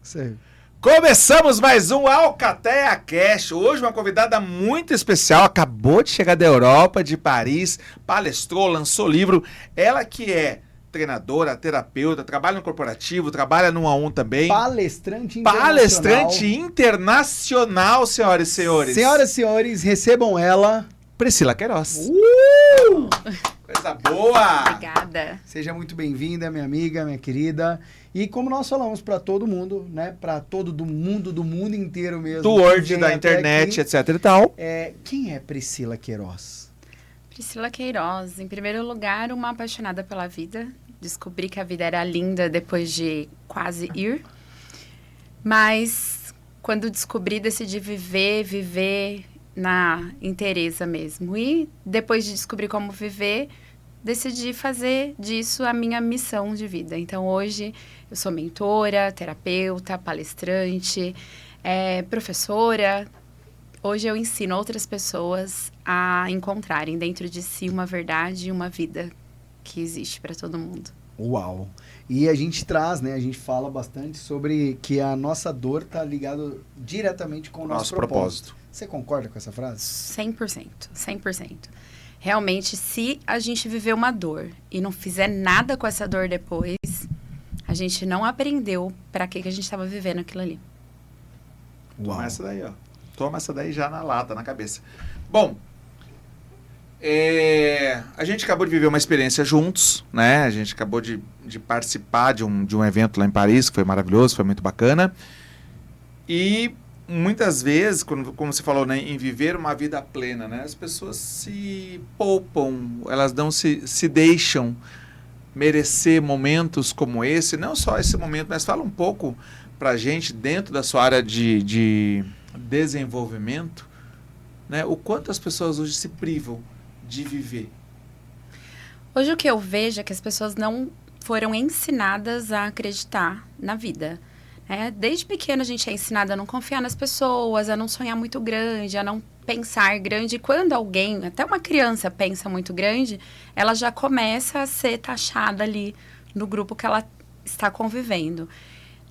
Sei. Começamos mais um Alcateia Cash. Hoje uma convidada muito especial, acabou de chegar da Europa, de Paris, palestrou, lançou livro. Ela que é treinadora, terapeuta, trabalha no corporativo, trabalha no A1 também. Palestrante internacional. Palestrante internacional, senhoras e senhores. Senhoras e senhores, recebam ela, Priscila Queiroz. Coisa boa! Obrigada. Seja muito bem-vinda, minha amiga, minha querida. E como nós falamos para todo mundo, né? Para todo do mundo inteiro mesmo. Do Word, da internet, aqui, etc e tal. Quem é Priscila Queiroz? Priscila Queiroz, em primeiro lugar, uma apaixonada pela vida. Descobri que a vida era linda depois de quase ir. Mas quando descobri, decidi viver na inteireza mesmo. E depois de descobrir como viver, decidi fazer disso a minha missão de vida. Então, hoje, eu sou mentora, terapeuta, palestrante, professora. Hoje eu ensino outras pessoas a encontrarem dentro de si uma verdade e uma vida que existe para todo mundo. Uau! E a gente traz, né? A gente fala bastante sobre que a nossa dor está ligada diretamente com o nosso propósito. Você concorda com essa frase? 100%, 100%. Realmente, se a gente viver uma dor e não fizer nada com essa dor depois, a gente não aprendeu para que a gente estava vivendo aquilo ali. Uau. Toma essa daí, ó. Toma essa daí já na lata, na cabeça. Bom, a gente acabou de viver uma experiência juntos, né? A gente acabou de participar de um evento lá em Paris, que foi maravilhoso, foi muito bacana. E muitas vezes, como você falou, né, em viver uma vida plena, né, as pessoas se poupam, elas não se deixam merecer momentos como esse, não só esse momento, mas fala um pouco pra gente, dentro da sua área de desenvolvimento, né, o quanto as pessoas hoje se privam de viver. Hoje o que eu vejo é que as pessoas não foram ensinadas a acreditar na vida. Desde pequena a gente é ensinada a não confiar nas pessoas, a não sonhar muito grande, a não pensar grande. E quando alguém, até uma criança, pensa muito grande, ela já começa a ser taxada ali no grupo que ela está convivendo.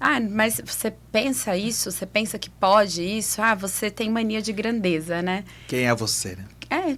Ah, mas você pensa isso? Você pensa que pode isso? Ah, você tem mania de grandeza, né? Quem é você, né?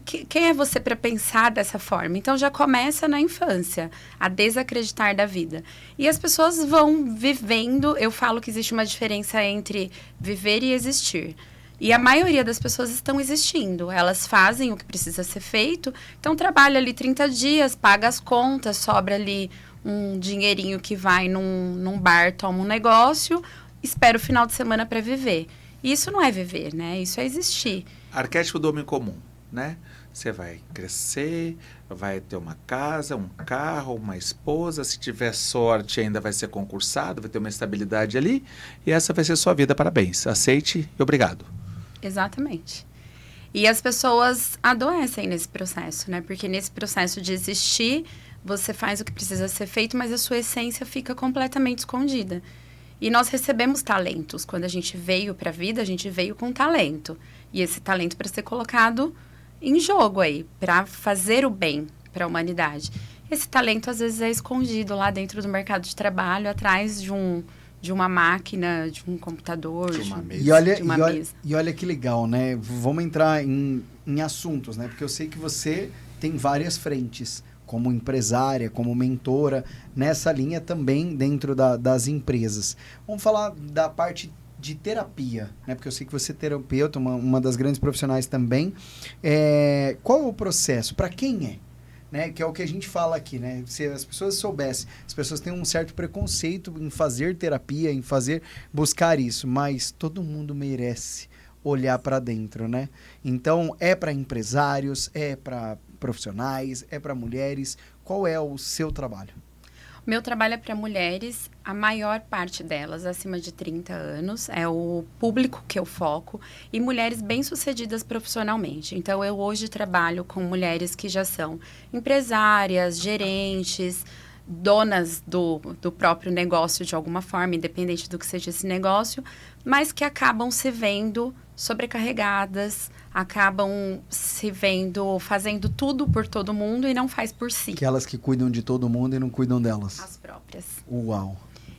Quem é você para pensar dessa forma? Então, já começa na infância, a desacreditar da vida. E as pessoas vão vivendo, eu falo que existe uma diferença entre viver e existir. E a maioria das pessoas estão existindo. Elas fazem o que precisa ser feito, então trabalha ali 30 dias, paga as contas, sobra ali um dinheirinho que vai num bar, toma um negócio, espera o final de semana para viver. E isso não é viver, né? Isso é existir. Arquétipo do homem comum, né? Você vai crescer, vai ter uma casa, um carro, uma esposa, se tiver sorte ainda vai ser concursado, vai ter uma estabilidade ali, e essa vai ser sua vida, parabéns. Aceite e obrigado. Exatamente. E as pessoas adoecem nesse processo, né? Porque nesse processo de existir, você faz o que precisa ser feito, mas a sua essência fica completamente escondida. E nós recebemos talentos. Quando a gente veio para a vida, a gente veio com talento. E esse talento para ser colocado em jogo aí, para fazer o bem para a humanidade. Esse talento, às vezes, é escondido lá dentro do mercado de trabalho, atrás de uma máquina, de um computador, de uma mesa. Mesa. E olha que legal, né? Vamos entrar em assuntos, né? Porque eu sei que você tem várias frentes, como empresária, como mentora, nessa linha também dentro das empresas. Vamos falar da parte de terapia, né? Porque eu sei que você é terapeuta, uma das grandes profissionais também. Qual é o processo? Para quem é? Né? Que é o que a gente fala aqui, né? Se as pessoas soubessem, as pessoas têm um certo preconceito em fazer terapia, em buscar isso, mas todo mundo merece olhar para dentro, né? Então, é para empresários, é para profissionais, é para mulheres. Qual é o seu trabalho? Meu trabalho é para mulheres, a maior parte delas acima de 30 anos, é o público que eu foco, e mulheres bem-sucedidas profissionalmente. Então, eu hoje trabalho com mulheres que já são empresárias, gerentes, donas do próprio negócio de alguma forma, independente do que seja esse negócio, mas que acabam se vendo sobrecarregadas, acabam se vendo fazendo tudo por todo mundo e não faz por si. Aquelas que cuidam de todo mundo e não cuidam delas. As próprias. Uau!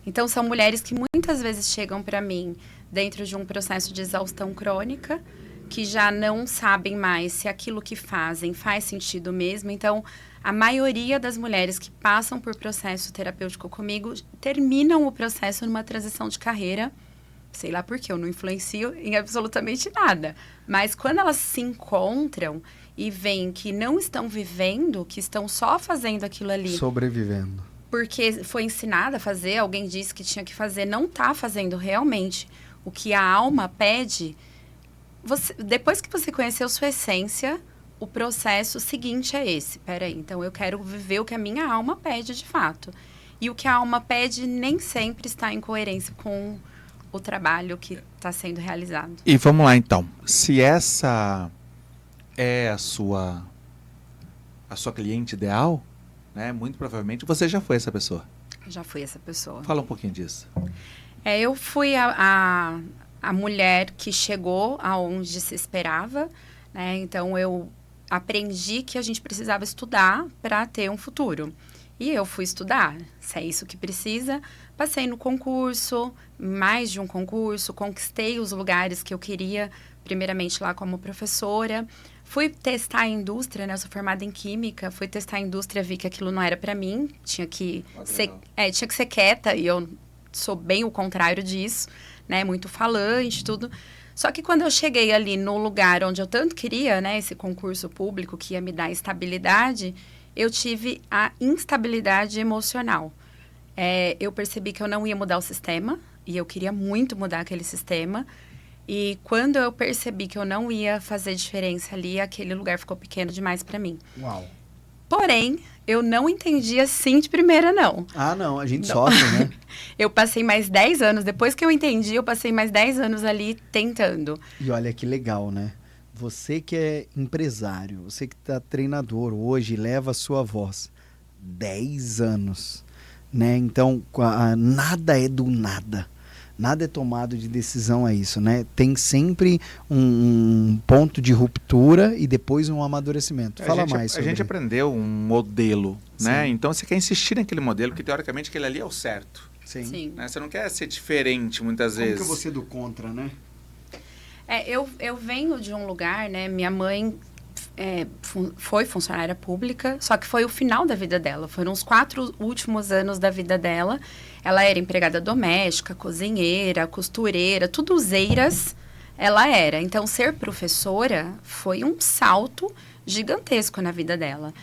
Então, são mulheres que muitas vezes chegam para mim dentro de um processo de exaustão crônica, que já não sabem mais se aquilo que fazem faz sentido mesmo. Então, a maioria das mulheres que passam por processo terapêutico comigo terminam o processo numa transição de carreira. Sei lá por quê, eu não influencio em absolutamente nada. Mas quando elas se encontram e veem que não estão vivendo, que estão só fazendo aquilo ali... Sobrevivendo. Porque foi ensinada a fazer, alguém disse que tinha que fazer, não está fazendo realmente o que a alma pede. Depois que você conheceu sua essência, o processo seguinte é esse. Peraí, então eu quero viver o que a minha alma pede de fato. E o que a alma pede nem sempre está em coerência com o trabalho que está sendo realizado. E vamos lá então. Se essa é a sua cliente ideal, né, muito provavelmente você já foi essa pessoa. Já fui essa pessoa. Fala um pouquinho disso. Eu fui a mulher que chegou aonde se esperava, né? Então, eu aprendi que a gente precisava estudar para ter um futuro. E eu fui estudar, se é isso que precisa. Passei no concurso, mais de um concurso, conquistei os lugares que eu queria, primeiramente lá como professora. Fui testar a indústria, né? Eu sou formada em química, fui testar a indústria, vi que aquilo não era para mim, tinha que ser quieta, e eu sou bem o contrário disso, né? Muito falante, tudo. Só que quando eu cheguei ali no lugar onde eu tanto queria, né? Esse concurso público que ia me dar estabilidade, eu tive a instabilidade emocional. Eu percebi que eu não ia mudar o sistema, e eu queria muito mudar aquele sistema. E quando eu percebi que eu não ia fazer diferença ali, aquele lugar ficou pequeno demais para mim. Uau. Porém, eu não entendi assim de primeira, não. Ah, não, a gente sofre, né? Eu passei mais 10 anos, depois que eu entendi, eu passei mais 10 anos ali tentando. E olha que legal, né? Você que é empresário, você que tá treinador hoje, leva a sua voz. 10 anos, né? Então, nada é do nada. Nada é tomado de decisão a isso, né? Tem sempre um ponto de ruptura e depois um amadurecimento. Fala mais sobre. A gente aprendeu um modelo, né? Sim. Então você quer insistir naquele modelo, que teoricamente aquele ali é o certo. Sim. Né? Você não quer ser diferente muitas vezes. Como que você é do contra, né? Eu venho de um lugar, né? Minha mãe foi funcionária pública, só que foi o final da vida dela. Foram os 4 últimos anos da vida dela. Ela era empregada doméstica, cozinheira, costureira, tudo zeiras ela era. Então, ser professora foi um salto gigantesco na vida dela.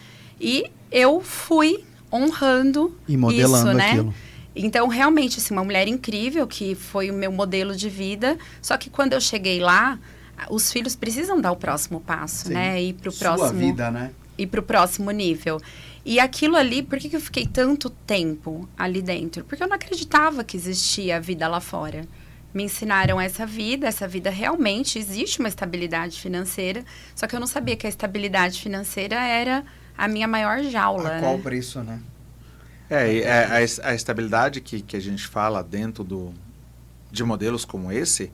E eu fui honrando e modelando isso, né? aquilo. Então, realmente, assim, uma mulher incrível, que foi o meu modelo de vida. Só que quando eu cheguei lá, os filhos precisam dar o próximo passo, Sim. né? Ir pro Sua próximo, vida, né? Ir pro próximo nível. E aquilo ali, por que eu fiquei tanto tempo ali dentro? Porque eu não acreditava que existia vida lá fora. Me ensinaram essa vida realmente existe uma estabilidade financeira, só que eu não sabia que a estabilidade financeira era a minha maior jaula. A qual preço, né? A estabilidade que a gente fala dentro de modelos como esse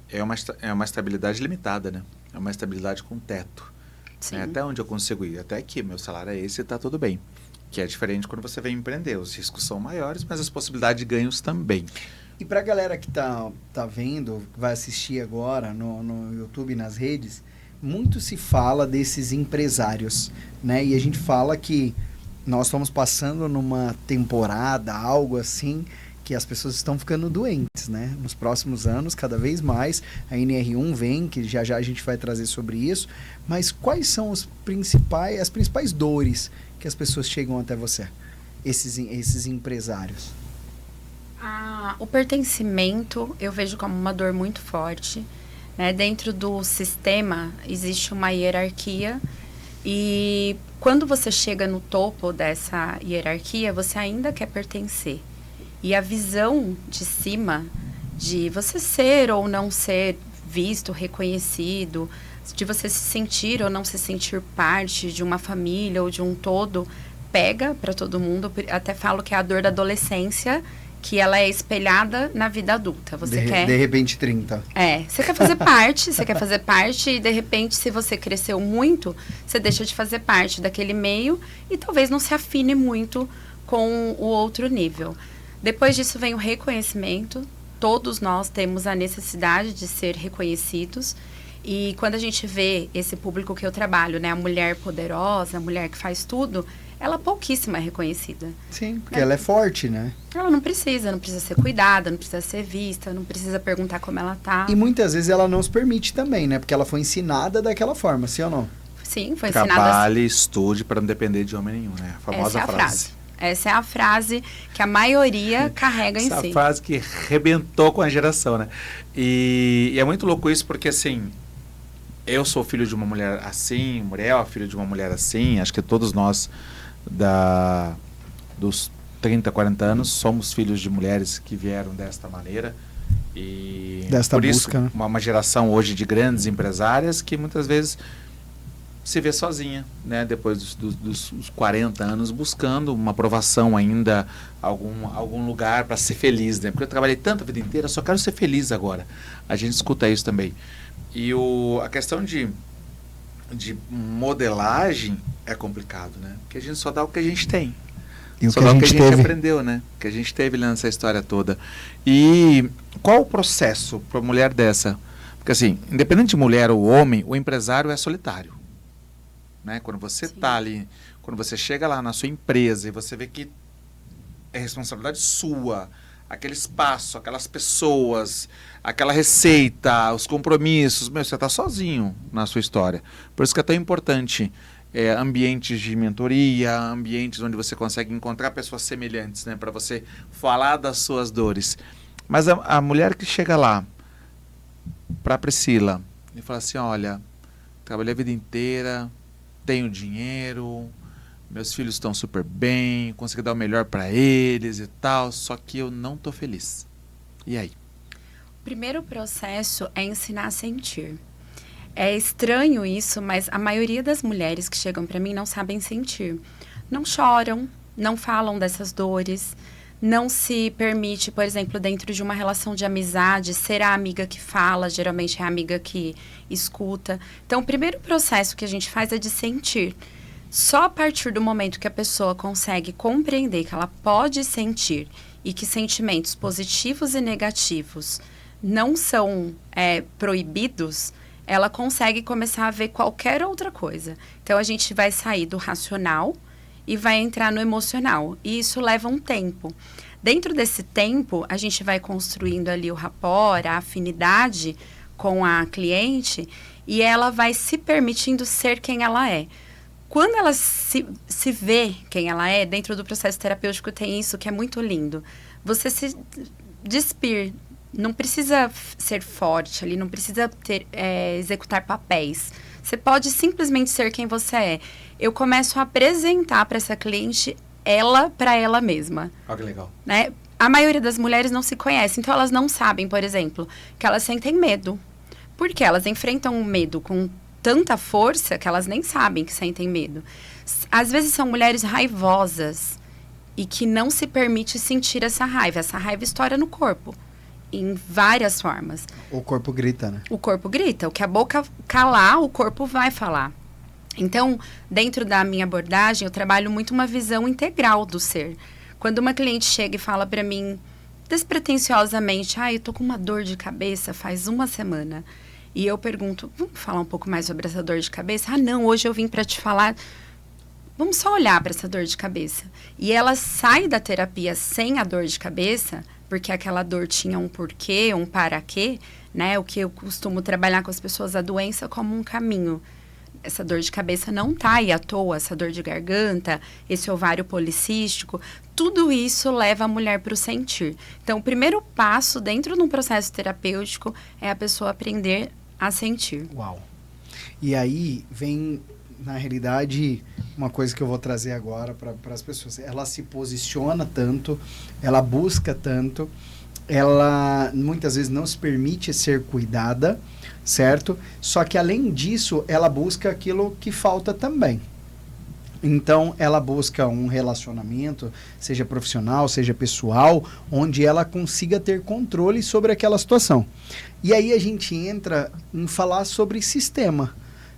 é uma estabilidade limitada, né? É uma estabilidade com teto. Sim. Até onde eu consigo ir? Até aqui, meu salário é esse e está tudo bem. Que é diferente quando você vem empreender. Os riscos são maiores, mas as possibilidades de ganhos também. E pra galera que tá vendo, que vai assistir agora no YouTube e nas redes, muito se fala desses empresários, né? E a gente fala que nós estamos passando numa temporada, algo assim, que as pessoas estão ficando doentes, né? Nos próximos anos, cada vez mais, a NR1 vem, que já a gente vai trazer sobre isso, mas quais são as principais dores que as pessoas chegam até você, esses empresários? O pertencimento eu vejo como uma dor muito forte, né? Dentro do sistema existe uma hierarquia e quando você chega no topo dessa hierarquia, você ainda quer pertencer. E a visão de cima, de você ser ou não ser visto, reconhecido, de você se sentir ou não se sentir parte de uma família ou de um todo, pega para todo mundo. Até falo que é a dor da adolescência, que ela é espelhada na vida adulta. Você quer... De repente 30. Você quer fazer parte, e de repente, se você cresceu muito, você deixa de fazer parte daquele meio e talvez não se afine muito com o outro nível. Depois disso vem o reconhecimento. Todos nós temos a necessidade de ser reconhecidos. E quando a gente vê esse público que eu trabalho, né, a mulher poderosa, a mulher que faz tudo, ela pouquíssima é reconhecida. Sim, porque ela é forte, né? Ela não precisa ser cuidada, não precisa ser vista, não precisa perguntar como ela tá. E muitas vezes ela não se permite também, né? Porque ela foi ensinada daquela forma, sim ou não? Sim, foi ensinada Trabalhe, estude para não depender de homem nenhum, né? A famosa Essa é a frase. Essa é a frase que a maioria carrega em si. Essa frase que rebentou com a geração, né? E é muito louco isso porque, assim, eu sou filho de uma mulher assim, Muriel é filho de uma mulher assim, acho que todos nós dos 30, 40 anos somos filhos de mulheres que vieram desta maneira. E desta por busca, isso, né? uma geração hoje de grandes empresárias que muitas vezes se vê sozinha, né? Depois dos 40 anos, buscando uma aprovação ainda, algum lugar para ser feliz, né? Porque eu trabalhei tanto a vida inteira, só quero ser feliz agora. A gente escuta isso também. E a questão de modelagem é complicado, né? Porque a gente só dá o que a gente tem. E Só dá o que a gente aprendeu, né? Que a gente teve nessa história toda. E qual o processo para uma mulher dessa? Porque assim, independente de mulher ou homem, o empresário é solitário. Né? Quando você tá ali, quando você chega lá na sua empresa e você vê que é responsabilidade sua, aquele espaço, aquelas pessoas, aquela receita, os compromissos, você está sozinho na sua história. Por isso que é tão importante ambientes de mentoria, ambientes onde você consegue encontrar pessoas semelhantes, né, para você falar das suas dores. Mas a mulher que chega lá para a Priscila e fala assim, olha, trabalhei a vida inteira, tenho dinheiro, meus filhos estão super bem, consegui dar o melhor para eles e tal, só que eu não tô feliz. E aí? O primeiro processo é ensinar a sentir. É estranho isso, mas a maioria das mulheres que chegam para mim não sabem sentir. Não choram, não falam dessas dores, não se permite, por exemplo, dentro de uma relação de amizade, ser a amiga que fala, geralmente é a amiga que escuta. Então, o primeiro processo que a gente faz é de sentir. Só a partir do momento que a pessoa consegue compreender que ela pode sentir e que sentimentos positivos e negativos não são proibidos, ela consegue começar a ver qualquer outra coisa. Então, a gente vai sair do racional e vai entrar no emocional. E isso leva um tempo. Dentro desse tempo, a gente vai construindo ali o rapport, a afinidade com a cliente e ela vai se permitindo ser quem ela é. Quando ela se vê quem ela é, dentro do processo terapêutico tem isso que é muito lindo. Você se despir. Não precisa ser forte ali, não precisa executar papéis. Você pode simplesmente ser quem você é. Eu começo a apresentar para essa cliente ela para ela mesma. Olha que legal. Né? A maioria das mulheres não se conhece, então elas não sabem, por exemplo, que elas sentem medo. Porque elas enfrentam o medo com tanta força que elas nem sabem que sentem medo. Às vezes são mulheres raivosas e que não se permite sentir essa raiva. Essa raiva estoura no corpo. Em várias formas. O corpo grita, né? O corpo grita. O que a boca calar, o corpo vai falar. Então, dentro da minha abordagem, eu trabalho muito uma visão integral do ser. Quando uma cliente chega e fala para mim, despretensiosamente, eu tô com uma dor de cabeça faz uma semana. E eu pergunto, vamos falar um pouco mais sobre essa dor de cabeça? Não, hoje eu vim para te falar. Vamos só olhar para essa dor de cabeça. E ela sai da terapia sem a dor de cabeça, porque aquela dor tinha um porquê, um para quê, né? O que eu costumo trabalhar com as pessoas, a doença como um caminho. Essa dor de cabeça não tá aí à toa, essa dor de garganta, esse ovário policístico, tudo isso leva a mulher para o sentir. Então, o primeiro passo dentro de um processo terapêutico é a pessoa aprender a sentir. Uau! E aí vem, na realidade, uma coisa que eu vou trazer agora para as pessoas. Ela se posiciona tanto, ela busca tanto, ela muitas vezes não se permite ser cuidada, certo? Só que além disso, ela busca aquilo que falta também. Então, ela busca um relacionamento, seja profissional, seja pessoal, onde ela consiga ter controle sobre aquela situação. E aí a gente entra em falar sobre sistema,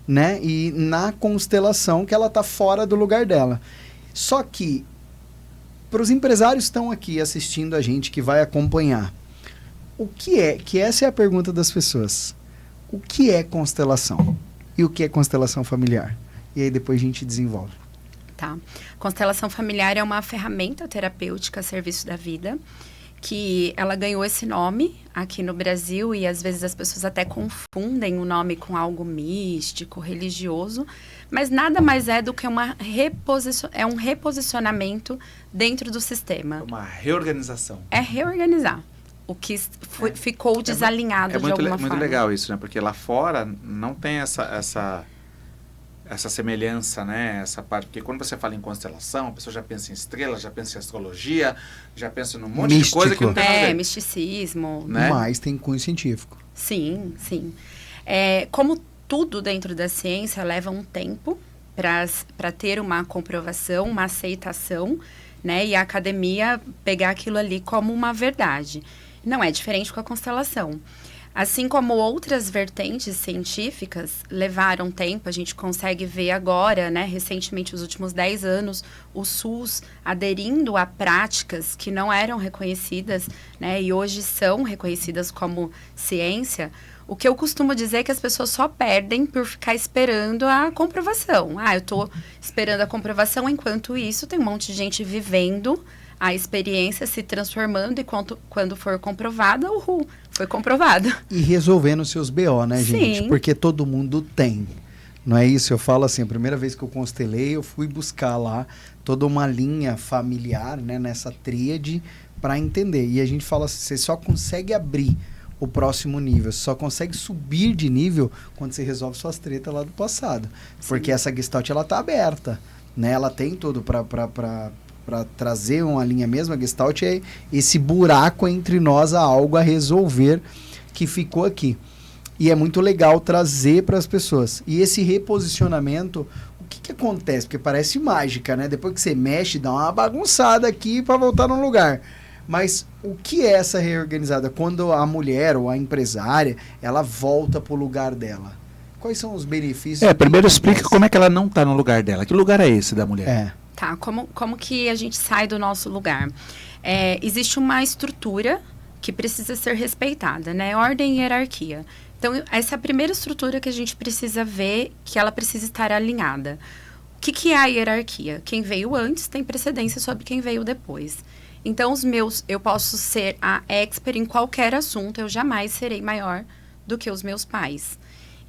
né? E na constelação que ela está fora do lugar dela. Só que para os empresários que estão aqui assistindo a gente, que vai acompanhar, o que é, que essa é a pergunta das pessoas, o que é constelação? E o que é constelação familiar? E aí depois a gente desenvolve. Tá. Constelação familiar é uma ferramenta terapêutica a serviço da vida, que ela ganhou esse nome aqui no Brasil e às vezes as pessoas até confundem o nome com algo místico, religioso, mas nada mais é do que um reposicionamento dentro do sistema. Uma reorganização. É reorganizar o que ficou desalinhado de alguma forma. É muito legal isso, né? Porque lá fora não tem essa semelhança, né? Essa parte, porque quando você fala em constelação, a pessoa já pensa em estrelas, já pensa em astrologia, já pensa num monte de coisa que não tem nada a ver. Misticismo. Né? Mas tem cunho científico. Sim, sim. Como tudo dentro da ciência leva um tempo para ter uma comprovação, uma aceitação, né? E a academia pegar aquilo ali como uma verdade. Não é diferente com a constelação. Assim como outras vertentes científicas levaram tempo, a gente consegue ver agora, né, recentemente, os últimos 10 anos, o SUS aderindo a práticas que não eram reconhecidas, né, e hoje são reconhecidas como ciência. O que eu costumo dizer é que as pessoas só perdem por ficar esperando a comprovação. Eu estou esperando a comprovação, enquanto isso tem um monte de gente vivendo a experiência, se transformando, e quando for comprovada, foi comprovado. E resolvendo seus BO, né, gente? Sim. Porque todo mundo tem. Não é isso? Eu falo assim, a primeira vez que eu constelei, eu fui buscar lá toda uma linha familiar, né, nessa tríade, para entender. E a gente fala assim, você só consegue abrir o próximo nível, você só consegue subir de nível quando você resolve suas tretas lá do passado. Porque essa Gestalt, ela tá aberta, né? Ela tem tudo para trazer uma linha mesmo. A Gestalt é esse buraco entre nós, há algo a resolver que ficou aqui. E é muito legal trazer para as pessoas. E esse reposicionamento, o que acontece? Porque parece mágica, né? Depois que você mexe, dá uma bagunçada aqui para voltar no lugar. Mas o que é essa reorganizada? Quando a mulher ou a empresária, ela volta para o lugar dela. Quais são os benefícios? Primeiro explica como é que ela não está no lugar dela. Que lugar é esse da mulher? Tá, como que a gente sai do nosso lugar? Existe uma estrutura que precisa ser respeitada, né? Ordem e hierarquia. Então, essa é a primeira estrutura que a gente precisa ver, que ela precisa estar alinhada. O que é a hierarquia? Quem veio antes tem precedência sobre quem veio depois. Então, eu posso ser a expert em qualquer assunto, eu jamais serei maior do que os meus pais.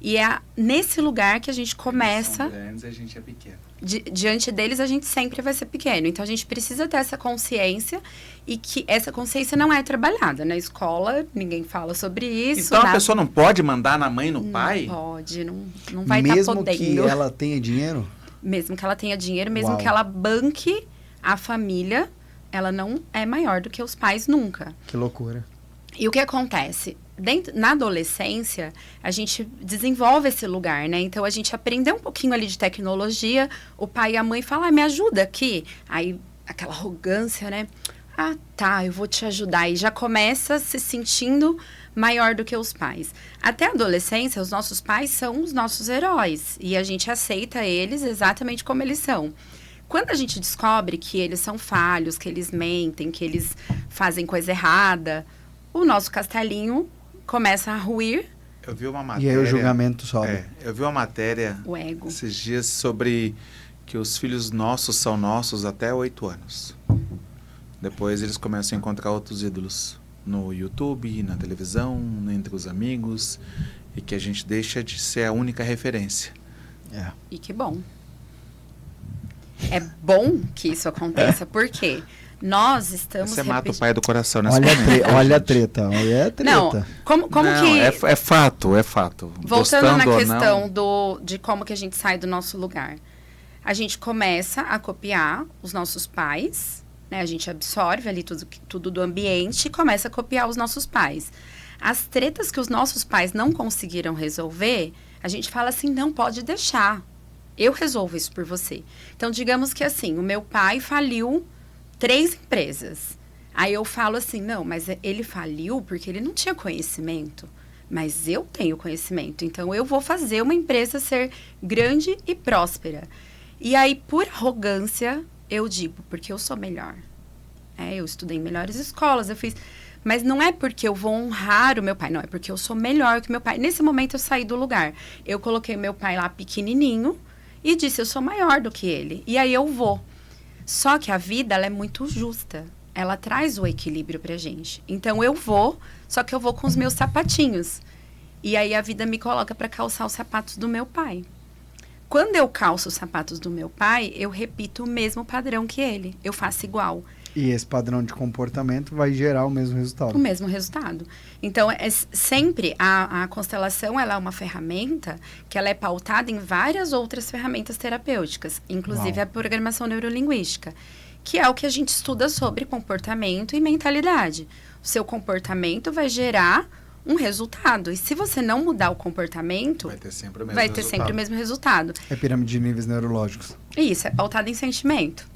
E é nesse lugar que a gente começa... Eles são grandes e a gente é pequeno. Diante deles, a gente sempre vai ser pequeno. Então, a gente precisa ter essa consciência, e que essa consciência não é trabalhada. Na escola, ninguém fala sobre isso. Então, a pessoa não pode mandar na mãe e no pai? Não pode, não vai estar podendo. Mesmo que ela tenha dinheiro? Mesmo que ela tenha dinheiro, mesmo Uau. que ela banque a família, ela não é maior do que os pais nunca. Que loucura. E o que acontece? Na adolescência, a gente desenvolve esse lugar, né? Então, a gente aprendeu um pouquinho ali de tecnologia, o pai e a mãe falam, me ajuda aqui. Aí, aquela arrogância, né? Tá, eu vou te ajudar. E já começa se sentindo maior do que os pais. Até a adolescência, os nossos pais são os nossos heróis. E a gente aceita eles exatamente como eles são. Quando a gente descobre que eles são falhos, que eles mentem, que eles fazem coisa errada, o nosso castelinho começa a ruir. Eu vi uma matéria... E aí o julgamento sobe. Eu vi uma matéria O ego. esses dias sobre que os filhos nossos são nossos até 8 anos. Depois eles começam a encontrar outros ídolos no YouTube, na televisão, entre os amigos, e que a gente deixa de ser a única referência. E que bom. É bom que isso aconteça, porque nós estamos... Você mata o pai do coração nessa Olha a treta, olha a treta. Não, como Não, que... É fato, é fato. Voltando na Gostando ou questão de como que a gente sai do nosso lugar. A gente começa a copiar os nossos pais, né? A gente absorve ali tudo do ambiente e começa a copiar os nossos pais. As tretas que os nossos pais não conseguiram resolver, a gente fala assim, não, pode deixar. Eu resolvo isso por você. Então, digamos que assim, o meu pai faliu 3 empresas. Aí eu falo assim, não, mas ele faliu porque ele não tinha conhecimento. Mas eu tenho conhecimento. Então, eu vou fazer uma empresa ser grande e próspera. E aí, por arrogância, eu digo, porque eu sou melhor. Eu estudei em melhores escolas, eu fiz... Mas não é porque eu vou honrar o meu pai, não. É porque eu sou melhor que meu pai. Nesse momento, eu saí do lugar. Eu coloquei meu pai lá pequenininho e disse, eu sou maior do que ele. E aí eu vou. Só que a vida, ela é muito justa. Ela traz o equilíbrio pra gente. Então, eu vou, só que eu vou com os meus sapatinhos. E aí, a vida me coloca para calçar os sapatos do meu pai. Quando eu calço os sapatos do meu pai, eu repito o mesmo padrão que ele. Eu faço igual. E esse padrão de comportamento vai gerar o mesmo resultado. O mesmo resultado. Então, sempre a constelação, ela é uma ferramenta que ela é pautada em várias outras ferramentas terapêuticas, inclusive a programação neurolinguística, que é o que a gente estuda sobre comportamento e mentalidade. O seu comportamento vai gerar um resultado. E se você não mudar o comportamento, vai ter sempre o mesmo vai resultado. ter sempre o mesmo resultado. É pirâmide de níveis neurológicos. Isso, é pautado em sentimento.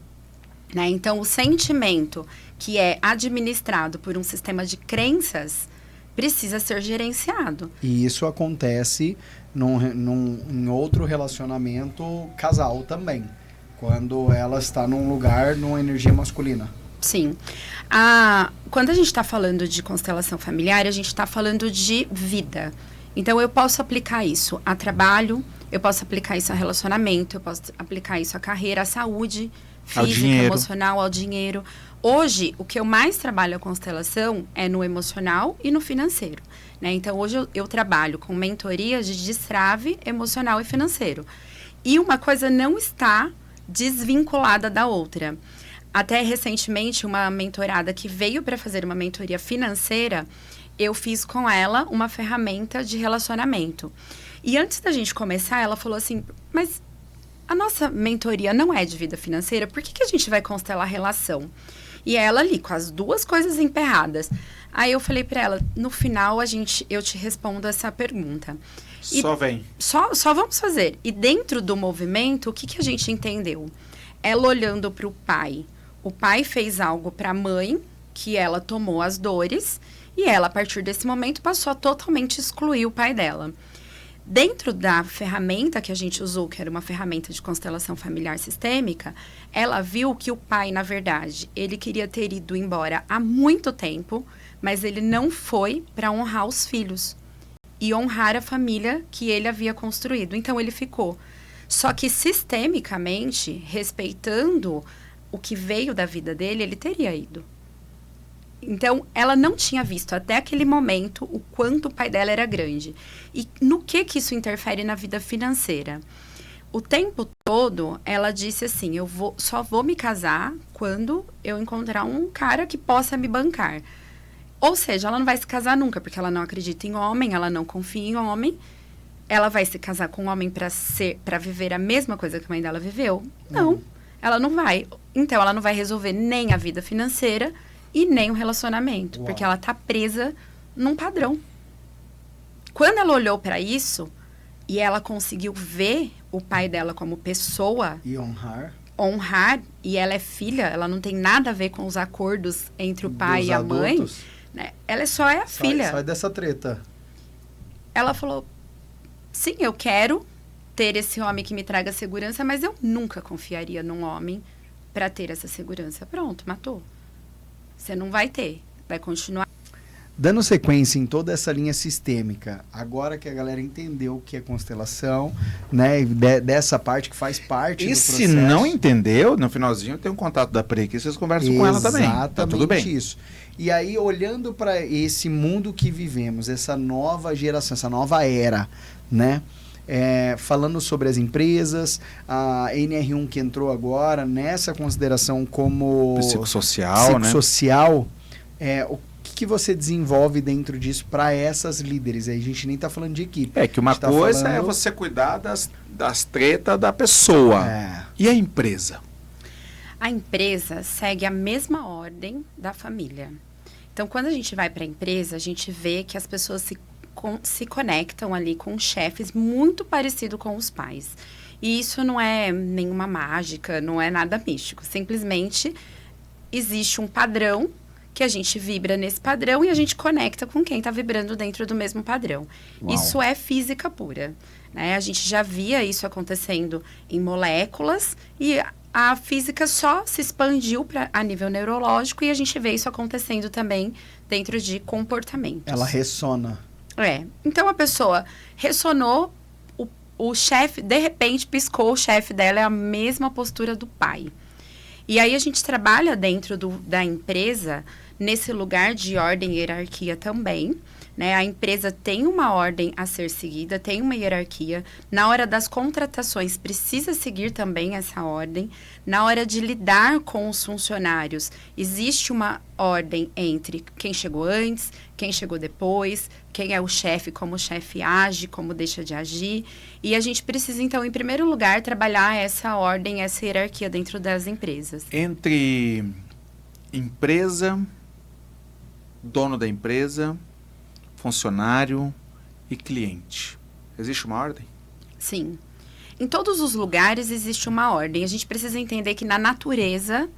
Né? Então, o sentimento que é administrado por um sistema de crenças precisa ser gerenciado. E isso acontece em outro relacionamento casal também. Quando ela está num lugar, numa energia masculina. Sim. Quando a gente está falando de constelação familiar, a gente está falando de vida. Então, eu posso aplicar isso a trabalho, eu posso aplicar isso a relacionamento, eu posso aplicar isso a carreira, à saúde física, emocional, ao dinheiro. Hoje, o que eu mais trabalho a constelação é no emocional e no financeiro. Né? Então, hoje eu trabalho com mentoria de destrave emocional e financeiro. E uma coisa não está desvinculada da outra. Até recentemente, uma mentorada que veio para fazer uma mentoria financeira, eu fiz com ela uma ferramenta de relacionamento. E antes da gente começar, ela falou assim, mas a nossa mentoria não é de vida financeira, por que a gente vai constelar relação? E ela ali, com as duas coisas emperradas. Aí eu falei para ela, no final eu te respondo essa pergunta. Só vem. Só vamos fazer. E dentro do movimento, o que a gente entendeu? Ela olhando para o pai. O pai fez algo para a mãe, que ela tomou as dores, e ela, a partir desse momento, passou a totalmente excluir o pai dela. Dentro da ferramenta que a gente usou, que era uma ferramenta de constelação familiar sistêmica, ela viu que o pai, na verdade, ele queria ter ido embora há muito tempo, mas ele não foi para honrar os filhos e honrar a família que ele havia construído. Então, ele ficou. Só que, sistemicamente, respeitando o que veio da vida dele, ele teria ido. Então, ela não tinha visto até aquele momento o quanto o pai dela era grande. E no que isso interfere na vida financeira? O tempo todo, ela disse assim, só vou me casar quando eu encontrar um cara que possa me bancar. Ou seja, ela não vai se casar nunca, porque ela não acredita em homem, ela não confia em homem. Ela vai se casar com um homem para viver a mesma coisa que a mãe dela viveu? Não, ela não vai. Então, ela não vai resolver nem a vida financeira e nem o relacionamento, porque ela tá presa num padrão. Quando ela olhou para isso e ela conseguiu ver o pai dela como pessoa e honrar, e ela é filha, ela não tem nada a ver com os acordos entre o pai e a mãe, né? Ela só é a filha. Sai dessa treta. Ela falou, sim, eu quero ter esse homem que me traga segurança, mas eu nunca confiaria num homem para ter essa segurança. Pronto, matou. Você não vai ter, vai continuar. Dando sequência em toda essa linha sistêmica, agora que a galera entendeu o que é constelação, né, dessa parte que faz parte do processo. E se não entendeu, no finalzinho tem um contato da Pri aqui, vocês conversam com ela também. Tá tudo bem. Isso. E aí, olhando para esse mundo que vivemos, essa nova geração, essa nova era, né? Falando sobre as empresas, a NR1 que entrou agora nessa consideração como psicossocial, né? O que você desenvolve dentro disso para essas líderes? Aí a gente nem está falando de equipe. Que uma coisa é você cuidar das tretas da pessoa. E a empresa? A empresa segue a mesma ordem da família. Então, quando a gente vai para a empresa, a gente vê que as pessoas se conectam ali com chefes muito parecido com os pais. E isso não é nenhuma mágica, não é nada místico. Simplesmente existe um padrão que a gente vibra nesse padrão e a gente conecta com quem está vibrando dentro do mesmo padrão. Uau. Isso é física pura, né? A gente já via isso acontecendo em moléculas e a física só se expandiu a nível neurológico e a gente vê isso acontecendo também dentro de comportamentos. Ela ressona. Então a pessoa ressonou, o chefe, de repente, piscou, o chefe dela é a mesma postura do pai. E aí a gente trabalha dentro da empresa, nesse lugar de ordem e hierarquia também, né? A empresa tem uma ordem a ser seguida, tem uma hierarquia. Na hora das contratações, precisa seguir também essa ordem. Na hora de lidar com os funcionários, existe uma ordem entre quem chegou antes, quem chegou depois, quem é o chefe, como o chefe age, como deixa de agir. E a gente precisa, então, em primeiro lugar, trabalhar essa ordem, essa hierarquia dentro das empresas. Entre empresa, dono da empresa, funcionário e cliente, existe uma ordem? Sim. Em todos os lugares existe uma ordem. A gente precisa entender que na natureza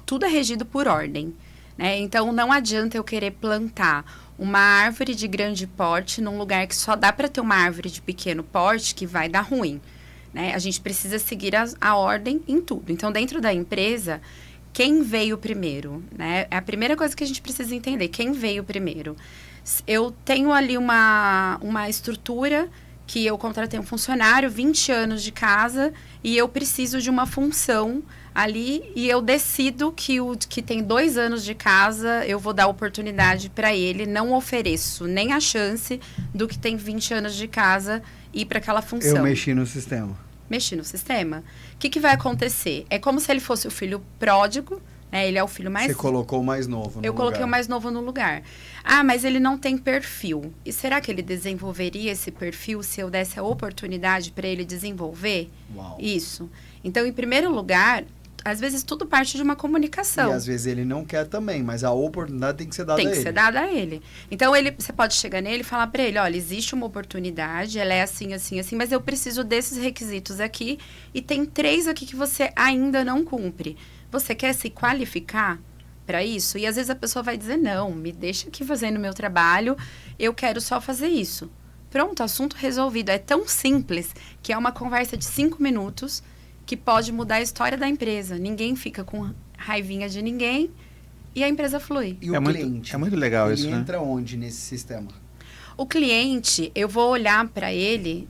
tudo é regido por ordem, né? Então não adianta eu querer plantar uma árvore de grande porte num lugar que só dá para ter uma árvore de pequeno porte, que vai dar ruim, né? A gente precisa seguir a ordem em tudo. Então dentro da empresa, quem veio primeiro, né? É a primeira coisa que a gente precisa entender, quem veio primeiro. Eu tenho ali uma estrutura que eu contratei um funcionário, 20 anos de casa, e eu preciso de uma função ali, e eu decido que o que tem 2 anos de casa, eu vou dar oportunidade para ele, não ofereço nem a chance do que tem 20 anos de casa ir para aquela função. Eu mexi no sistema. Mexi no sistema. O que vai acontecer? É como se ele fosse o filho pródigo, né? Ele é o filho mais... Você colocou o mais novo no lugar. Eu coloquei o mais novo no lugar. Ah, mas ele não tem perfil. E será que ele desenvolveria esse perfil se eu desse a oportunidade para ele desenvolver? Uau. Isso. Então, em primeiro lugar, às vezes tudo parte de uma comunicação. E às vezes ele não quer também, mas a oportunidade tem que ser dada a ele. Tem que ser dada a ele. Então, você pode chegar nele e falar para ele, olha, existe uma oportunidade, ela é assim, assim, assim, mas eu preciso desses requisitos aqui e tem 3 aqui que você ainda não cumpre. Você quer se qualificar para isso? E às vezes a pessoa vai dizer, não, me deixa aqui fazendo o meu trabalho, eu quero só fazer isso. Pronto, assunto resolvido. É tão simples que é uma conversa de 5 minutos que pode mudar a história da empresa. Ninguém fica com raivinha de ninguém e a empresa flui. E o cliente? É muito legal ele isso, né? entra onde nesse sistema? O cliente, eu vou olhar para ele,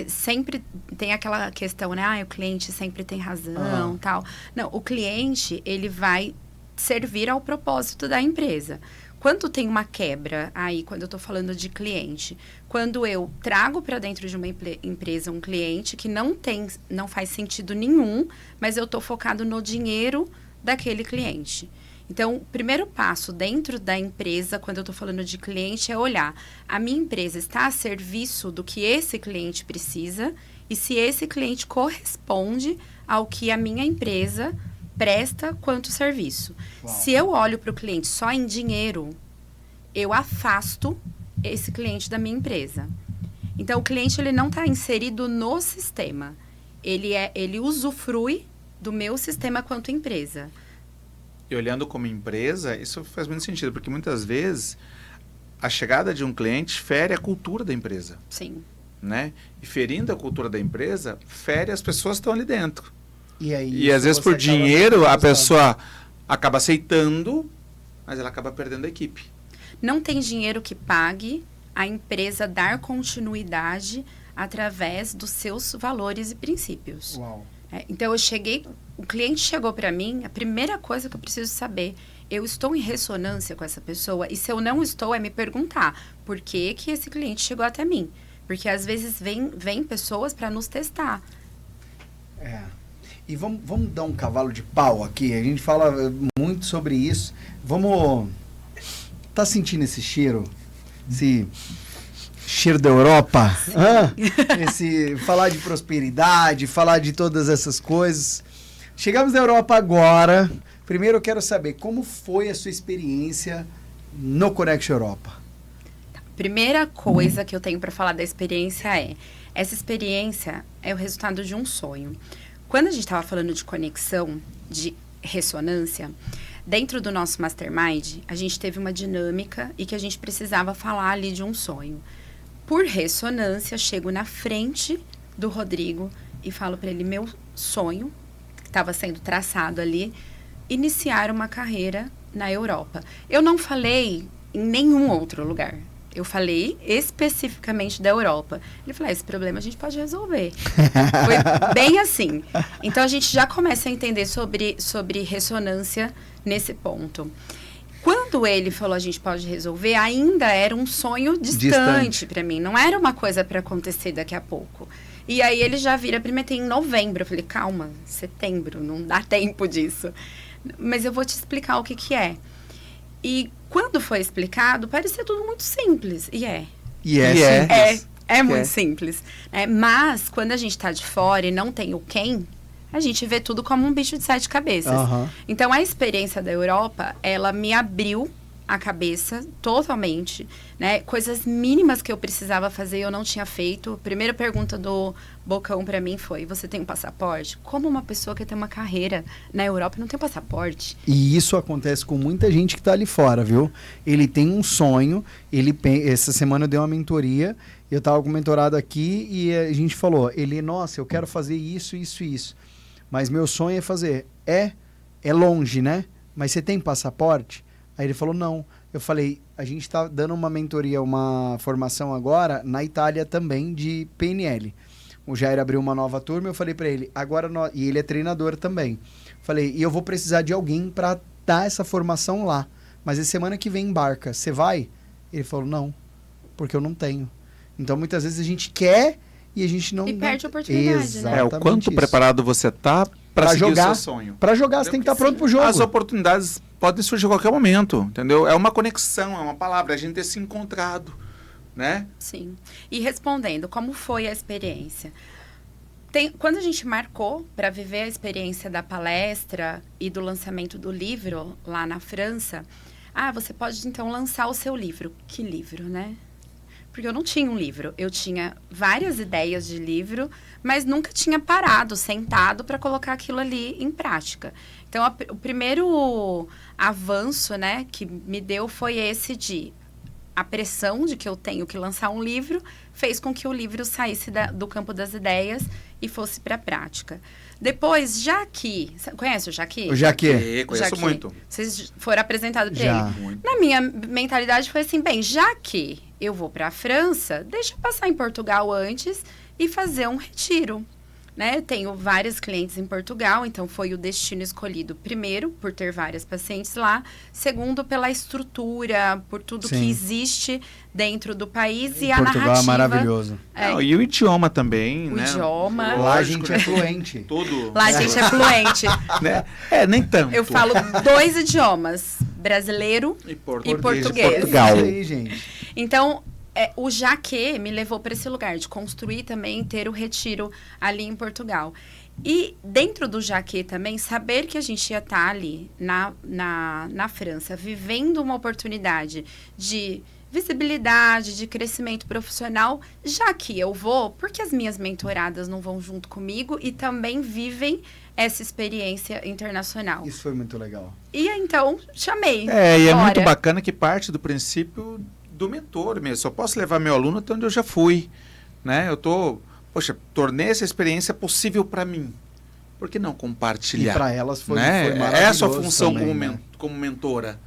sempre tem aquela questão, né? O cliente sempre tem razão, tal. Não, o cliente, ele vai servir ao propósito da empresa. Quando tem uma quebra aí, quando eu estou falando de cliente, quando eu trago para dentro de uma empresa um cliente que não faz sentido nenhum, mas eu estou focado no dinheiro daquele cliente. Então, o primeiro passo dentro da empresa, quando eu estou falando de cliente, é olhar. A minha empresa está a serviço do que esse cliente precisa e se esse cliente corresponde ao que a minha empresa presta quanto serviço. Uau. Se eu olho para o cliente só em dinheiro, eu afasto esse cliente da minha empresa. Então, o cliente ele não está inserido no sistema. Ele usufrui do meu sistema quanto empresa. E olhando como empresa, isso faz muito sentido, porque muitas vezes a chegada de um cliente fere a cultura da empresa. Sim. Né? E ferindo a cultura da empresa, fere as pessoas que estão ali dentro. E às vezes por dinheiro a pessoa acaba aceitando, mas ela acaba perdendo a equipe. Não tem dinheiro que pague a empresa dar continuidade através dos seus valores e princípios. Uau. Então, o cliente chegou para mim, a primeira coisa que eu preciso saber, eu estou em ressonância com essa pessoa? E se eu não estou, é me perguntar, por que que esse cliente chegou até mim? Porque às vezes vem pessoas para nos testar. E vamos dar um cavalo de pau aqui, a gente fala muito sobre isso. Tá sentindo esse cheiro? Esse cheiro da Europa? Falar de prosperidade, falar de todas essas coisas. Chegamos na Europa agora. Primeiro eu quero saber como foi a sua experiência no Connection Europa. Primeira coisa que eu tenho para falar da experiência essa experiência é o resultado de um sonho. Quando a gente estava falando de conexão, de ressonância, dentro do nosso Mastermind, a gente teve uma dinâmica e que a gente precisava falar ali de um sonho. Por ressonância, chego na frente do Rodrigo e falo para ele, meu sonho, estava sendo traçado ali, iniciar uma carreira na Europa. Eu não falei em nenhum outro lugar. Eu falei especificamente da Europa. Ele falou, esse problema a gente pode resolver. Foi bem assim. Então, a gente já começa a entender sobre ressonância nesse ponto. Quando ele falou a gente pode resolver, ainda era um sonho distante para mim. Não era uma coisa para acontecer daqui a pouco. E aí, ele já vira para mim em novembro. Eu falei, calma, setembro, não dá tempo disso. Mas eu vou te explicar o que é. E quando foi explicado, parecia tudo muito simples. E é. É muito simples. Mas, quando a gente está de fora e não tem o quem, a gente vê tudo como um bicho de 7 cabeças. Então, a experiência da Europa, ela me abriu a cabeça totalmente, né? Coisas mínimas que eu precisava fazer, eu não tinha feito. A primeira pergunta do Bocão para mim foi, você tem um passaporte? Como uma pessoa que tem uma carreira na Europa não tem um passaporte? E isso acontece com muita gente que está ali fora, viu? Ele tem um sonho, essa semana eu dei uma mentoria, eu estava com o mentorado aqui e a gente falou, nossa, eu quero fazer isso, isso e isso. Mas meu sonho é fazer, é longe, né? Mas você tem passaporte? Aí ele falou, não. Eu falei, a gente está dando uma mentoria, uma formação agora na Itália também de PNL. O Jair abriu uma nova turma, eu falei para ele, agora e ele é treinador também. Falei, e eu vou precisar de alguém para dar essa formação lá. Mas a semana que vem embarca, você vai? Ele falou, não, porque eu não tenho. Então muitas vezes a gente quer e a gente não... E perde a oportunidade, Exatamente né? O quanto preparado você tá para seguir jogar, o seu sonho. Para jogar, você tem que estar pronto pro jogo. As oportunidades podem surgir a qualquer momento, entendeu? É uma conexão, é uma palavra, a gente ter se encontrado, né? Sim. E respondendo, como foi a experiência? Quando a gente marcou para viver a experiência da palestra e do lançamento do livro lá na França, você pode então lançar o seu livro. Que livro, né? Porque eu não tinha um livro. Eu tinha várias ideias de livro, mas nunca tinha parado, sentado para colocar aquilo ali em prática. Então, o primeiro avanço, né, que me deu foi esse de a pressão de que eu tenho que lançar um livro, fez com que o livro saísse do campo das ideias e fosse para a prática. Depois, Jaqui, conhece o Jaqui? O Jaqui. Conheço muito. Vocês foram apresentados para ele? Muito. Na minha mentalidade foi assim, bem, já que eu vou para a França, deixa eu passar em Portugal antes e fazer um retiro. Né? Tenho vários clientes em Portugal, então foi o destino escolhido, primeiro, por ter várias pacientes lá, segundo, pela estrutura, por tudo que existe dentro do país e a narrativa. Portugal é maravilhoso. E o idioma também, né? Idioma. Lá a gente é fluente. Tudo. Lá a gente é fluente. Né? Nem tanto. Eu falo 2 idiomas, brasileiro e português. Portugal. Isso aí, gente. Então, o Jaqui me levou para esse lugar de construir também, ter o retiro ali em Portugal. E dentro do Jaqui também, saber que a gente ia estar ali na França, vivendo uma oportunidade de visibilidade, de crescimento profissional, já que eu vou, porque as minhas mentoradas não vão junto comigo e também vivem essa experiência internacional. Isso foi muito legal. E então, chamei. E é muito bacana que parte do princípio do mentor mesmo. Só posso levar meu aluno até onde eu já fui, né? Tornei essa experiência possível para mim. Por que não compartilhar? E para elas foi, né? foi maravilhoso. É a sua função também, como mentora,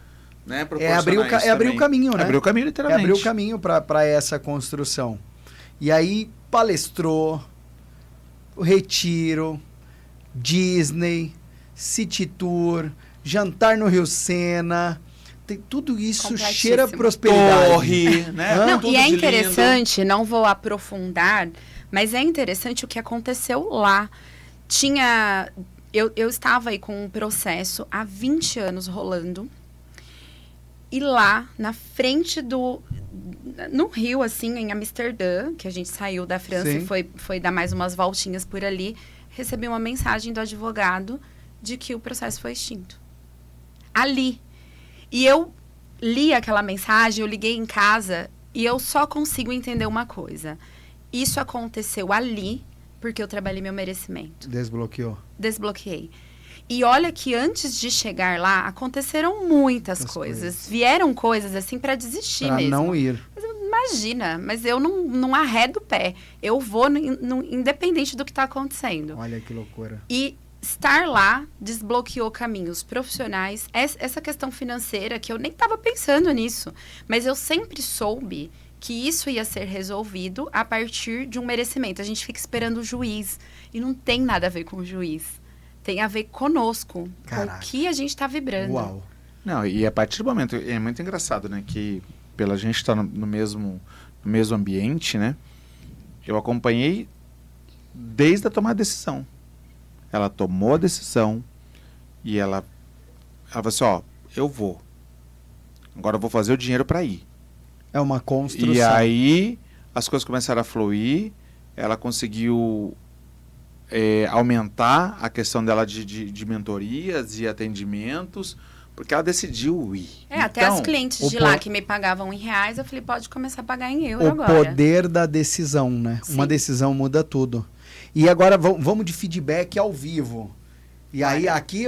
né? Abrir o caminho, né? Abrir o caminho, literalmente. Abrir o caminho para essa construção. E aí palestrou, o retiro, Disney, City Tour, jantar no Rio Sena. Tudo isso cheira prosperidade. Torre, né? Não, e é interessante, não vou aprofundar, mas é interessante o que aconteceu lá. Eu estava aí com um processo há 20 anos rolando. E lá, na frente no Rio, assim, em Amsterdã, que a gente saiu da França e foi dar mais umas voltinhas por ali, recebi uma mensagem do advogado de que o processo foi extinto. Ali. E eu li aquela mensagem, eu liguei em casa e eu só consigo entender uma coisa. Isso aconteceu ali porque eu trabalhei meu merecimento. Desbloqueei. E olha que antes de chegar lá, aconteceram muitas coisas. Vieram coisas assim para desistir mesmo. Para não ir. Mas, imagina, mas eu não arredo o pé. Eu vou independente do que está acontecendo. Olha que loucura. E estar lá desbloqueou caminhos profissionais. Essa questão financeira, que eu nem estava pensando nisso, mas eu sempre soube que isso ia ser resolvido a partir de um merecimento. A gente fica esperando o juiz, e não tem nada a ver com o juiz. Tem a ver conosco, Caraca. com o que a gente está vibrando. Uau. Não, e a partir do momento, é muito engraçado, né, que pela gente estar no mesmo ambiente, né, eu acompanhei desde a tomada de decisão. Ela tomou a decisão e ela falou assim, ó, eu vou. Agora eu vou fazer o dinheiro para ir. É uma construção. E aí as coisas começaram a fluir, ela conseguiu aumentar a questão dela de mentorias e atendimentos, porque ela decidiu ir. Até as clientes de lá que me pagavam em reais, eu falei, pode começar a pagar em euro agora. O poder da decisão, né? Sim. Uma decisão muda tudo. E agora vamos de feedback ao vivo. E aí aqui,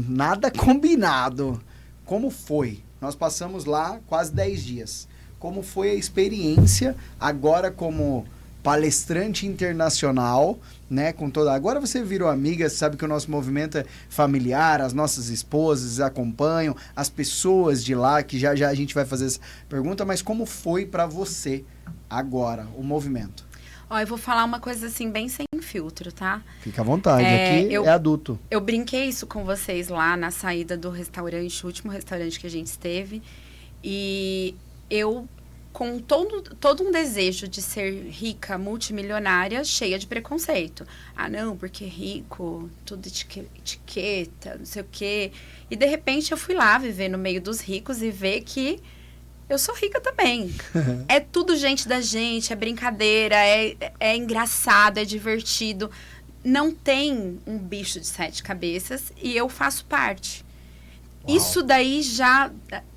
nada combinado. Como foi? Nós passamos lá quase 10 dias. Como foi a experiência agora como palestrante internacional, né? Agora você virou amiga, sabe que o nosso movimento é familiar, as nossas esposas acompanham, as pessoas de lá, que já a gente vai fazer essa pergunta, mas como foi para você agora o movimento? Ó, eu vou falar uma coisa assim, bem sem filtro, tá? Fica à vontade, aqui é adulto. Eu brinquei isso com vocês lá na saída do restaurante, o último restaurante que a gente esteve. E eu, com todo um desejo de ser rica, multimilionária, cheia de preconceito. Ah, não, porque rico, tudo etiqueta, não sei o quê. E, de repente, eu fui lá viver no meio dos ricos e ver que eu sou rica também. É tudo gente da gente, é brincadeira, é engraçado, é divertido. Não tem um bicho de 7 cabeças e eu faço parte. Uau. Isso daí já...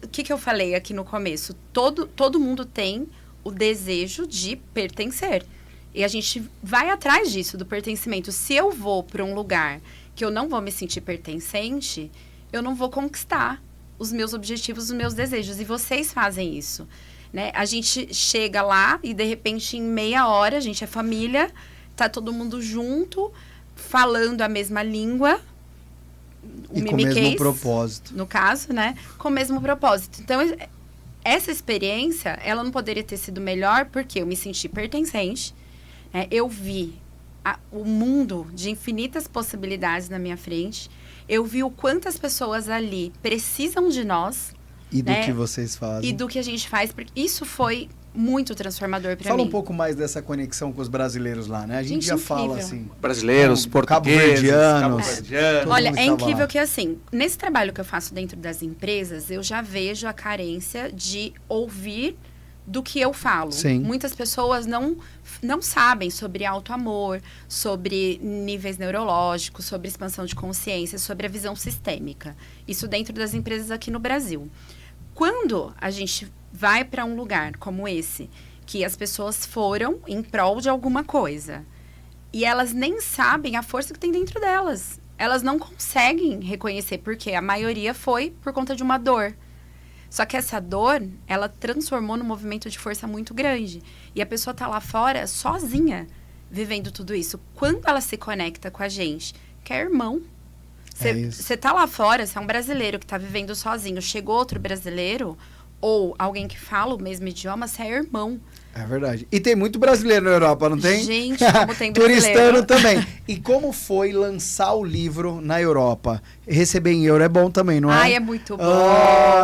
O que eu falei aqui no começo? Todo mundo tem o desejo de pertencer. E a gente vai atrás disso, do pertencimento. Se eu vou para um lugar que eu não vou me sentir pertencente, eu não vou conquistar os meus objetivos, os meus desejos. E vocês fazem isso, né? A gente chega lá e, de repente, em meia hora, a gente é família, tá todo mundo junto, falando a mesma língua. E com o mesmo propósito. No caso, né? Com o mesmo propósito. Então, essa experiência, ela não poderia ter sido melhor porque eu me senti pertencente, né? Eu vi o mundo de infinitas possibilidades na minha frente. Eu vi o quanto as pessoas ali precisam de nós. E do que vocês fazem. E do que a gente faz, porque isso foi muito transformador para mim. Fala um pouco mais dessa conexão com os brasileiros lá, né? A gente já incrível. Fala assim... Brasileiros, portugueses, cabo-verdianos. Olha, é incrível que assim, nesse trabalho que eu faço dentro das empresas, eu já vejo a carência de ouvir do que eu falo. Sim. Muitas pessoas não sabem sobre auto-amor, sobre níveis neurológicos, sobre expansão de consciência, sobre a visão sistêmica. Isso dentro das empresas aqui no Brasil. Quando a gente vai para um lugar como esse, que as pessoas foram em prol de alguma coisa, e elas nem sabem a força que tem dentro delas. Elas não conseguem reconhecer, porque a maioria foi por conta de uma dor. Só que essa dor, ela transformou num movimento de força muito grande. E a pessoa tá lá fora, sozinha, vivendo tudo isso. Quando ela se conecta com a gente, que é irmão. Você tá lá fora, você é um brasileiro que tá vivendo sozinho. Chegou outro brasileiro, ou alguém que fala o mesmo idioma, você é irmão. É verdade. E tem muito brasileiro na Europa, não tem? Gente, como tem brasileiro. Turistano também. E como foi lançar o livro na Europa? Receber em euro é bom também, não é? Ai, é muito bom.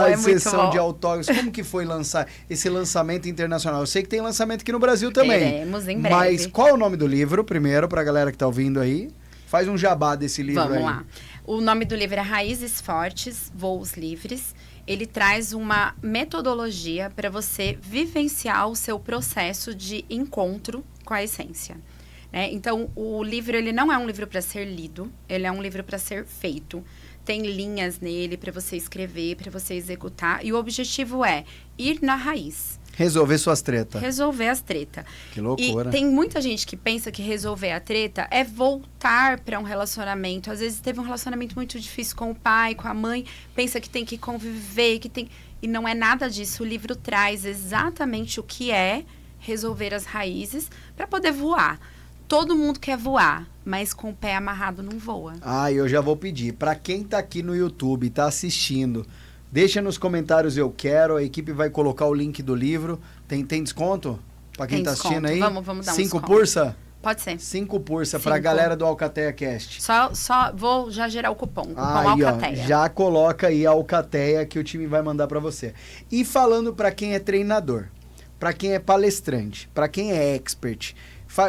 É muito sessão bom. de autógrafos. Como que foi lançar esse lançamento internacional? Eu sei que tem lançamento aqui no Brasil também. Teremos em breve. Mas qual é o nome do livro, primeiro, pra galera que tá ouvindo aí? Faz um jabá desse livro aí. Vamos lá. O nome do livro é Raízes Fortes, Voos Livres. Ele traz uma metodologia para você vivenciar o seu processo de encontro com a essência, né? Então, o livro, ele não é um livro para ser lido, ele é um livro para ser feito. Tem linhas nele para você escrever, para você executar. E o objetivo é ir na raiz. Resolver suas tretas. Resolver as tretas. Que loucura. E tem muita gente que pensa que resolver a treta é voltar para um relacionamento. Às vezes teve um relacionamento muito difícil com o pai, com a mãe, pensa que tem que conviver, que tem... E não é nada disso. O livro traz exatamente o que é resolver as raízes para poder voar. todo mundo quer voar, mas com o pé amarrado não voa. Ah, eu já vou pedir. Pra quem tá aqui no YouTube, tá assistindo, deixa nos comentários eu quero. A equipe vai colocar o link do livro. Tem desconto? Pra quem Tem tá desconto. assistindo aí? Vamos dar um 5 desconto. pursa? Pode ser. 5 pursa pra 5. galera do Alcateia Cast. Só vou já gerar o cupom. Cupom Aí, ó, Alcateia. já coloca aí a Alcateia que o time vai mandar pra você. E falando pra quem é treinador, pra quem é palestrante, pra quem é expert,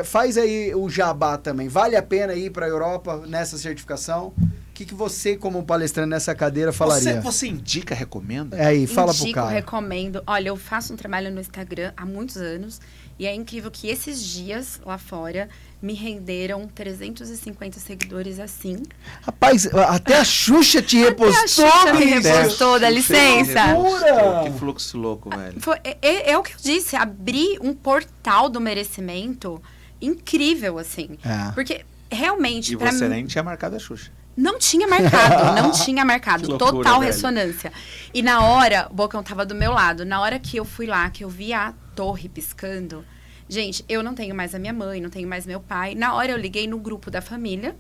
faz aí o jabá também. Vale a pena ir pra Europa nessa certificação? O que você, como palestrante nessa cadeira, falaria? Você indica, recomenda? É aí, fala pro Indico, cara. recomendo. Olha, eu faço um trabalho no Instagram há muitos anos e é incrível que esses dias lá fora me renderam 350 seguidores assim. Rapaz, até a Xuxa te repostou, a Xuxa me bicho. repostou, dá licença. Loucura! Que fluxo louco, velho. É o que eu disse, abrir um portal do merecimento incrível, assim. É. Porque realmente, E pra você mim, nem tinha marcado a Xuxa. não tinha marcado, não tinha marcado. Que loucura, Total velho. ressonância. E na hora, o Bocão tava do meu lado. Na hora que eu fui lá, que eu vi a torre piscando, gente, eu não tenho mais a minha mãe, não tenho mais meu pai. Na hora eu liguei no grupo da família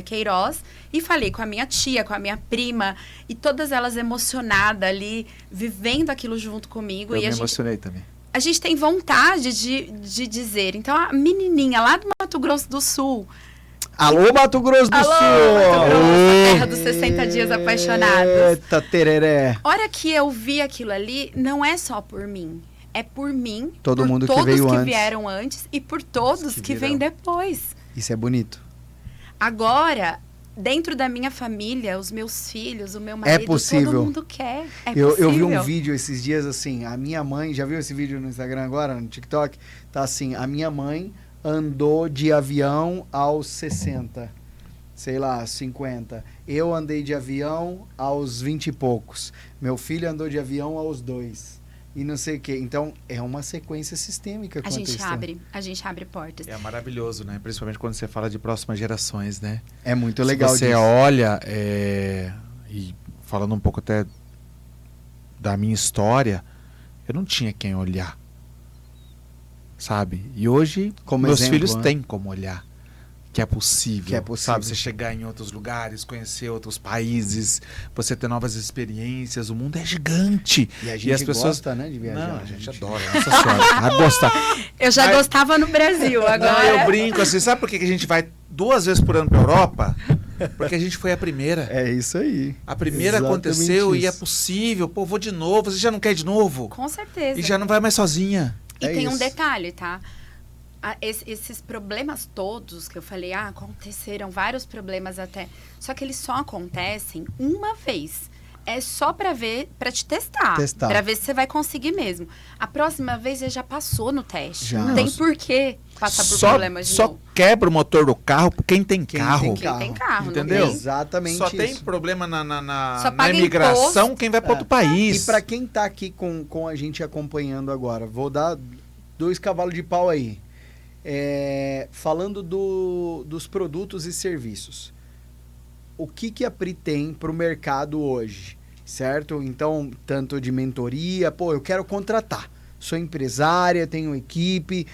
Queiroz, e falei com a minha tia, com a minha prima, e todas elas emocionadas ali, vivendo aquilo junto comigo. Eu E me emocionei também. a gente tem vontade de dizer. Então, a menininha lá do Mato Grosso do Sul... Alô, Mato Grosso do Alô, Sul! Mato Grosso, terra dos 60 dias apaixonados. Eita, tereré. Hora que eu vi aquilo ali, não é só por mim. É por mim, Todo por mundo que todos veio que antes. vieram antes e por todos Que que virão. vêm depois. Isso é bonito. Agora, dentro da minha família, os meus filhos, o meu marido, possível. todo mundo quer. É Eu vi possível. um vídeo esses dias assim, a minha mãe, já viu esse vídeo no Instagram agora, no TikTok? Tá assim, a minha mãe andou de avião aos 60, sei lá, 50. Eu andei de avião aos 20 e poucos. Meu filho andou de avião aos 2. E não sei o quê. Então, é uma sequência sistêmica. A gente abre portas. É maravilhoso, né? Principalmente quando você fala de próximas gerações, né? É muito legal Se você disso. olha, e falando um pouco até da minha história, eu não tinha quem olhar, sabe? E hoje, Como meus exemplo, filhos né? têm como olhar. Que é possível, Que é possível. sabe? Você chegar em outros lugares, conhecer outros países, você ter novas experiências. O mundo é gigante. E a gente as pessoas gosta, né, de viajar. Não, a gente adora, nossa senhora. A gostar. Eu já gostava no Brasil, agora... Não, eu brinco assim, sabe por que a gente vai 2 vezes por ano pra Europa? Porque a gente foi a primeira. É isso aí. A primeira Exatamente aconteceu e é isso. possível. Pô, vou de novo. Você já não quer ir de novo? Com certeza. E já não vai mais sozinha. E É tem um isso. detalhe, tá? Esses problemas todos que eu falei, aconteceram vários problemas até. Só que eles só acontecem uma vez. É só pra ver, pra te testar. Pra ver se você vai conseguir mesmo. A próxima vez você já passou no teste. Já. Não tem por que passar por Só, problemas de só novo. quebra o motor do carro quem tem Quem carro. tem Quem tem carro, Entendeu? não tem? Exatamente Só tem isso. problema Só na paga imigração imposto. quem vai para outro país. E para quem tá aqui com a gente acompanhando agora, vou dar 2 cavalos de pau aí. Falando dos produtos e serviços. O que a Pri tem pro mercado hoje? Certo? Então, tanto de mentoria, eu quero contratar. Sou empresária, tenho equipe.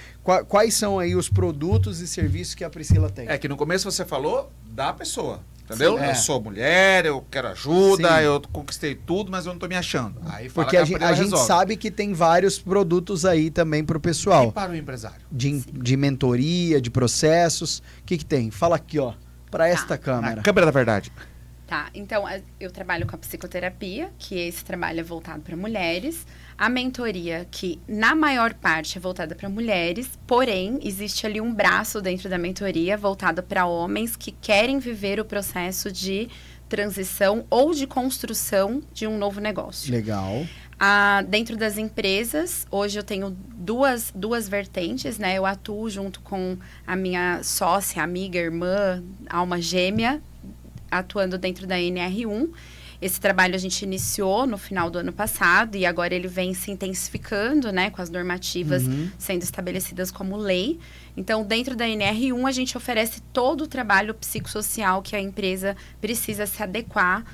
Quais são aí os produtos e serviços que a Priscila tem? É que no começo você falou da pessoa. Entendeu? Sim, é. Eu sou mulher, eu quero ajuda, Sim. eu conquistei tudo, mas eu não tô me achando. Aí fala Porque que a gente resolve. sabe que tem vários produtos aí também pro E pessoal. para o empresário? De mentoria, de processos. O que tem? Fala aqui, ó. Para esta câmera. Na câmera da verdade. Tá, então eu trabalho com a psicoterapia, que esse trabalho é voltado para mulheres. A mentoria, que na maior parte é voltada para mulheres, porém, existe ali um braço dentro da mentoria voltado para homens que querem viver o processo de transição ou de construção de um novo negócio. Legal. Dentro das empresas, hoje eu tenho duas vertentes, né? Eu atuo junto com a minha sócia, amiga, irmã, alma gêmea, atuando dentro da NR1. Esse trabalho a gente iniciou no final do ano passado e agora ele vem se intensificando, né, com as normativas sendo estabelecidas como lei. Então, dentro da NR1, a gente oferece todo o trabalho psicossocial que a empresa precisa se adequar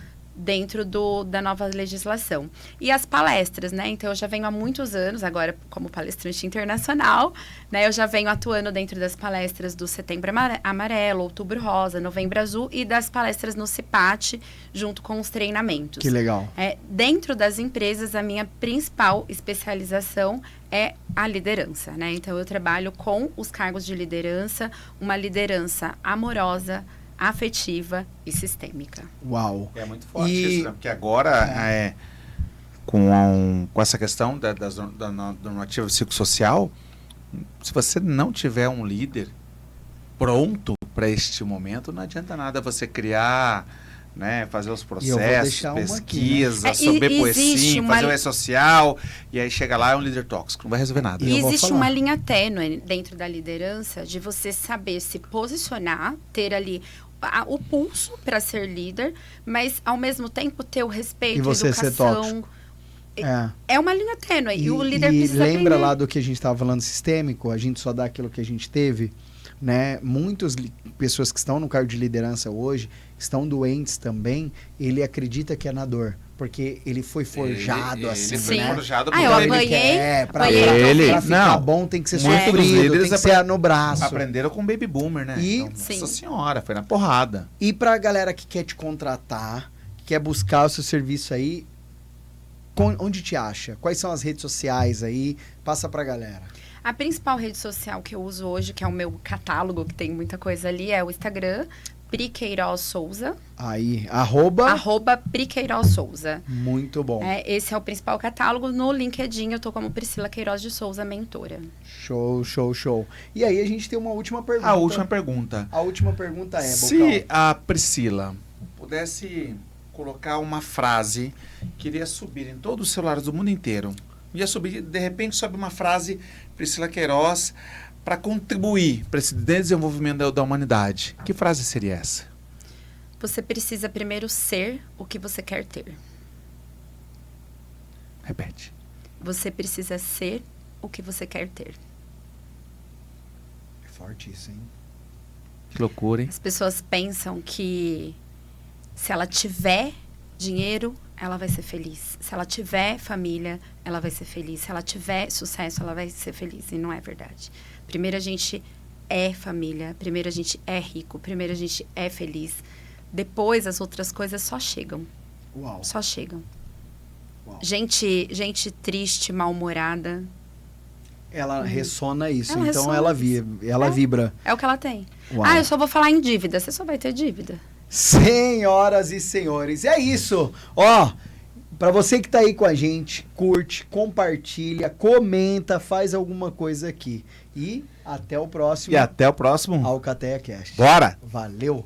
dentro da nova legislação. E as palestras, né? Então, eu já venho há muitos anos, agora como palestrante internacional, né? Eu já venho atuando dentro das palestras do Setembro Amarelo, Outubro Rosa, Novembro Azul e das palestras no CIPAT, junto com os treinamentos. Que legal. Dentro das empresas, a minha principal especialização é a liderança, né? Então, eu trabalho com os cargos de liderança, uma liderança amorosa, afetiva e sistêmica. Uau. É muito forte isso, né? Porque agora, com essa questão da normativa psicossocial, se você não tiver um líder pronto para este momento, não adianta nada você criar, né, fazer os processos, pesquisa, saber poesia, fazer o E-Social, e aí chega lá, é um líder tóxico, não vai resolver nada. E existe uma linha tênue dentro da liderança de você saber se posicionar, ter ali o pulso para ser líder, mas ao mesmo tempo ter o respeito, e você educação. Ser tóxico. É uma linha tênue. E o líder precisa lembra aprender. lá do que a gente estava falando sistêmico, a gente só dá aquilo que a gente teve, né? Muitas pessoas que estão no cargo de liderança hoje, estão doentes também, ele acredita que é na dor. Porque ele foi forjado assim, ele foi né? forjado eu apanhei. Pra ficar não, bom tem que ser muitos sofrido, líderes tem que ser no braço. Aprenderam com o Baby Boomer, né? E, então, nossa senhora, foi na porrada. E pra galera que quer te contratar, que quer buscar o seu serviço aí, onde te acha? Quais são as redes sociais aí? Passa pra galera. A principal rede social que eu uso hoje, que é o meu catálogo, que tem muita coisa ali, é o Instagram, Pri Queiroz Souza. Aí, @ Pri Queiroz Souza. Muito bom. Esse é o principal catálogo. No LinkedIn, eu tô como Priscila Queiroz de Souza, mentora. Show, show, show. E aí, a gente tem uma última pergunta. A última pergunta. A última pergunta é, se Bocão, a Priscila pudesse colocar uma frase que iria subir em todos os celulares do mundo inteiro, ia subir, de repente sobe uma frase, Priscila Queiroz, para contribuir para esse desenvolvimento da humanidade. Que frase seria essa? Você precisa primeiro ser o que você quer ter. Repete. Você precisa ser o que você quer ter. é forte isso, hein? Que loucura, hein? As pessoas pensam que se ela tiver dinheiro, ela vai ser feliz. Se ela tiver família, ela vai ser feliz. Se ela tiver sucesso, ela vai ser feliz. E não é verdade. Primeiro a gente é família, primeiro a gente é rico, primeiro a gente é feliz. Depois as outras coisas só chegam. Uau. Só chegam. Uau. Gente triste, mal-humorada. Ela ressona isso, Ela então ressona ela vibra. É o que ela tem. Uau. Eu só vou falar em dívida. Você só vai ter dívida. Senhoras e senhores, é isso. Ó, pra você que tá aí com a gente, curte, compartilha, comenta, faz alguma coisa aqui. E até o próximo E até o próximo. Alcateia Cast. Bora! Valeu!